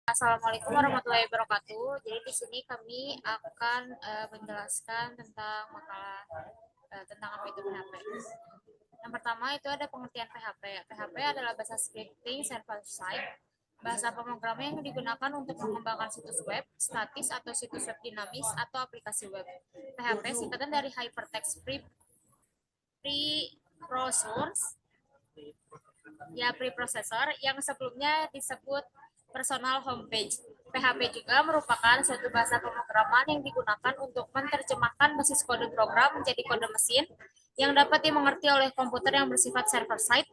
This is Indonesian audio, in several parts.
Assalamualaikum warahmatullahi wabarakatuh. Jadi di sini kami akan menjelaskan tentang makalah tentang apa itu PHP. Yang pertama itu ada pengertian PHP. PHP adalah bahasa scripting server side, bahasa pemrograman yang digunakan untuk mengembangkan situs web, statis atau situs web dinamis atau aplikasi web. PHP singkatan dari Hypertext Preprocessor yang sebelumnya disebut personal homepage. PHP juga merupakan suatu bahasa pemrograman yang digunakan untuk menerjemahkan basis kode program menjadi kode mesin yang dapat dimengerti oleh komputer yang bersifat server-side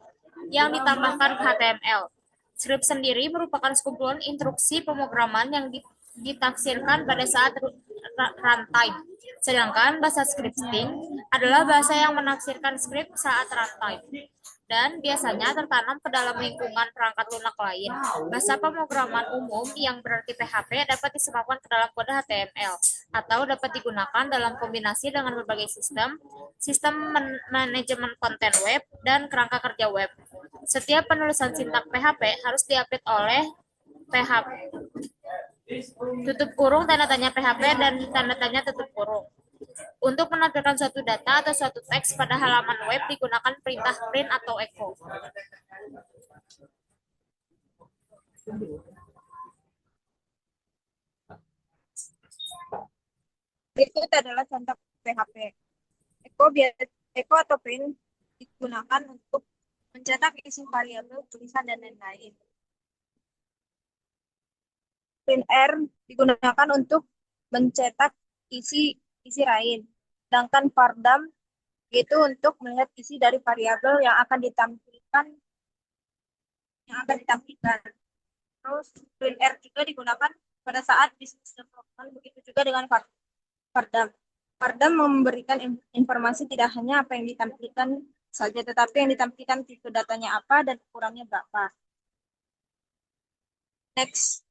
yang ditambahkan HTML. Script sendiri merupakan sekumpulan instruksi pemrograman yang ditafsirkan pada saat runtime. Sedangkan bahasa scripting adalah bahasa yang menafsirkan script saat runtime dan biasanya tertanam ke dalam lingkungan perangkat lunak lain. Bahasa pemrograman umum yang berarti PHP dapat disebabkan ke dalam kode HTML atau dapat digunakan dalam kombinasi dengan berbagai sistem manajemen konten web, dan kerangka kerja web. Setiap penulisan sintak PHP harus diupdate oleh PHP tutup kurung tanda tanya PHP dan tanda tanya tutup kurung. Untuk menampilkan suatu data atau suatu teks pada halaman web digunakan perintah print atau echo. Berikut adalah contoh PHP. Echo atau print digunakan untuk mencetak isi variabel, tulisan, dan lain-lain. Printr digunakan untuk mencetak isi lain. Sedangkan vardam itu untuk melihat isi dari variabel yang akan ditampilkan. Terus printr juga digunakan pada saat business development, begitu juga dengan vardam. Vardam memberikan informasi tidak hanya apa yang ditampilkan saja, tetapi yang ditampilkan tipe datanya apa dan kurangnya berapa. Next.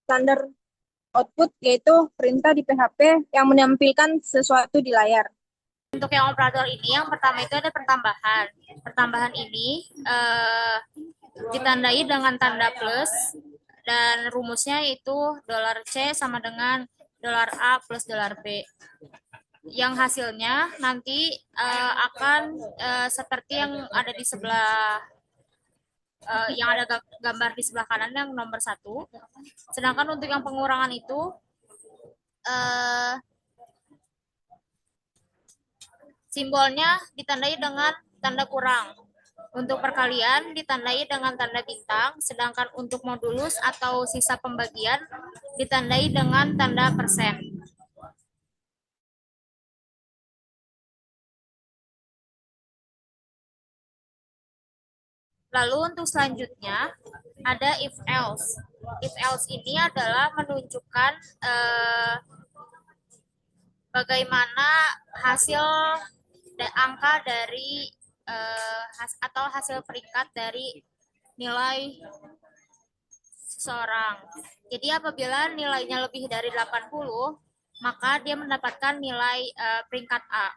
Standar output yaitu perintah di PHP yang menampilkan sesuatu di layar. Untuk yang operator ini, yang pertama itu ada pertambahan. Pertambahan ini ditandai dengan tanda plus dan rumusnya itu $C sama dengan $A plus $B. Yang hasilnya nanti akan seperti yang ada di sebelah yang ada gambar di sebelah kanan yang nomor 1. Sedangkan untuk yang pengurangan itu simbolnya ditandai dengan tanda kurang. Untuk perkalian ditandai dengan tanda bintang, sedangkan untuk modulus atau sisa pembagian ditandai dengan tanda persen. Lalu untuk selanjutnya ada if else. If else ini adalah menunjukkan bagaimana hasil angka dari atau hasil peringkat dari nilai seseorang. Jadi apabila nilainya lebih dari 80, maka dia mendapatkan nilai peringkat A.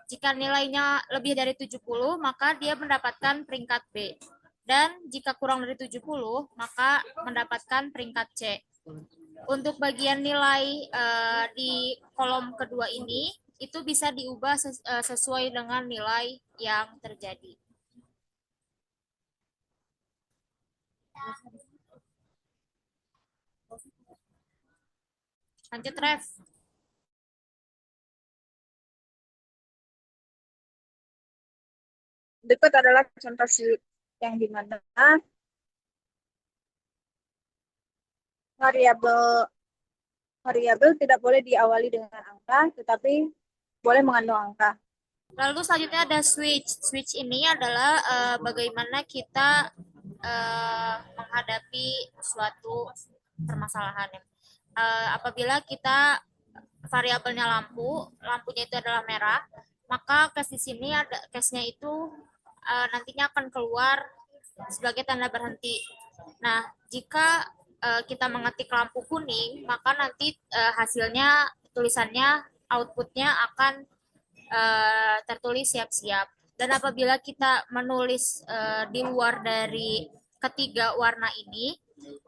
Jika nilainya lebih dari 70, maka dia mendapatkan peringkat B. Dan jika kurang dari 70, maka mendapatkan peringkat C. Untuk bagian nilai di kolom kedua ini, itu bisa diubah sesuai dengan nilai yang terjadi. Lanjut, Ref. Berikut adalah contoh sheet yang dimana variabel tidak boleh diawali dengan angka, tetapi boleh mengandung angka. Lalu selanjutnya ada switch. Switch ini adalah bagaimana kita menghadapi suatu permasalahan. Apabila kita variabelnya lampunya itu adalah merah, maka case di sini ada case-nya itu nantinya akan keluar sebagai tanda berhenti. Nah, jika kita mengetik lampu kuning, maka nanti hasilnya tulisannya outputnya akan tertulis siap-siap. Dan apabila kita menulis di luar dari ketiga warna ini,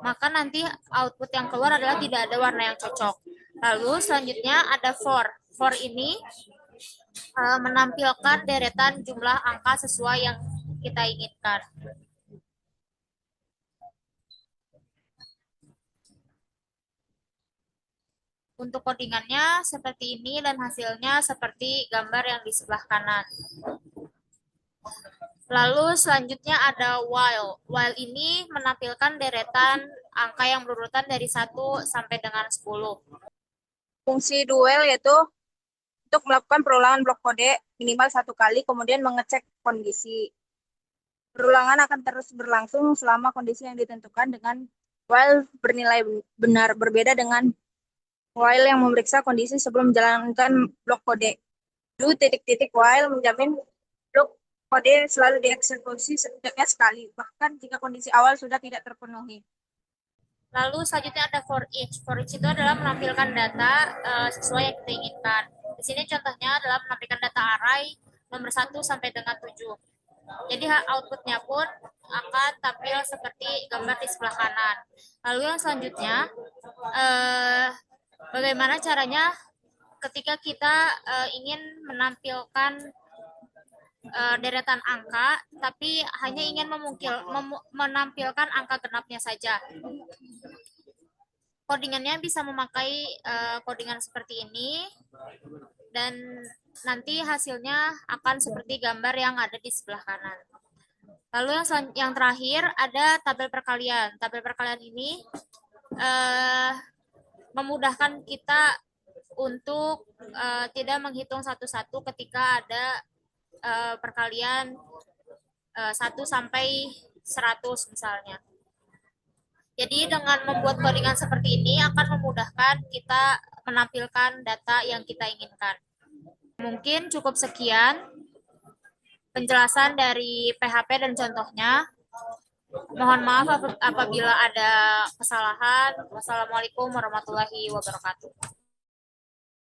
maka nanti output yang keluar adalah tidak ada warna yang cocok. Lalu selanjutnya ada for. For ini menampilkan deretan jumlah angka sesuai yang kita inginkan. Untuk codingannya seperti ini dan hasilnya seperti gambar yang di sebelah kanan. Lalu selanjutnya ada while. While ini menampilkan deretan angka yang berurutan dari 1 sampai dengan 10. Fungsi duel yaitu untuk melakukan perulangan blok kode minimal 1 kali, kemudian mengecek kondisi. Perulangan akan terus berlangsung selama kondisi yang ditentukan dengan while bernilai benar, berbeda dengan while yang memeriksa kondisi sebelum menjalankan blok kode. Do titik-titik while menjamin blok kode selalu dieksekusi setidaknya sekali, bahkan jika kondisi awal sudah tidak terpenuhi. Lalu selanjutnya ada for each. For each itu adalah menampilkan data sesuai yang kita inginkan. Di sini contohnya adalah menampilkan data array nomor 1 sampai dengan 7. Jadi outputnya pun akan tampil seperti gambar di sebelah kanan. Lalu yang selanjutnya, bagaimana caranya ketika kita ingin menampilkan deretan angka, tapi hanya ingin menampilkan angka genapnya saja. Codingannya bisa memakai codingan seperti ini, dan nanti hasilnya akan seperti gambar yang ada di sebelah kanan. Lalu yang terakhir ada tabel perkalian. Tabel perkalian ini memudahkan kita untuk tidak menghitung satu-satu ketika ada perkalian 1 sampai 100 misalnya. Jadi dengan membuat codingan seperti ini akan memudahkan kita menampilkan data yang kita inginkan. Mungkin cukup sekian penjelasan dari PHP dan contohnya. Mohon maaf apabila ada kesalahan. Wassalamualaikum warahmatullahi wabarakatuh.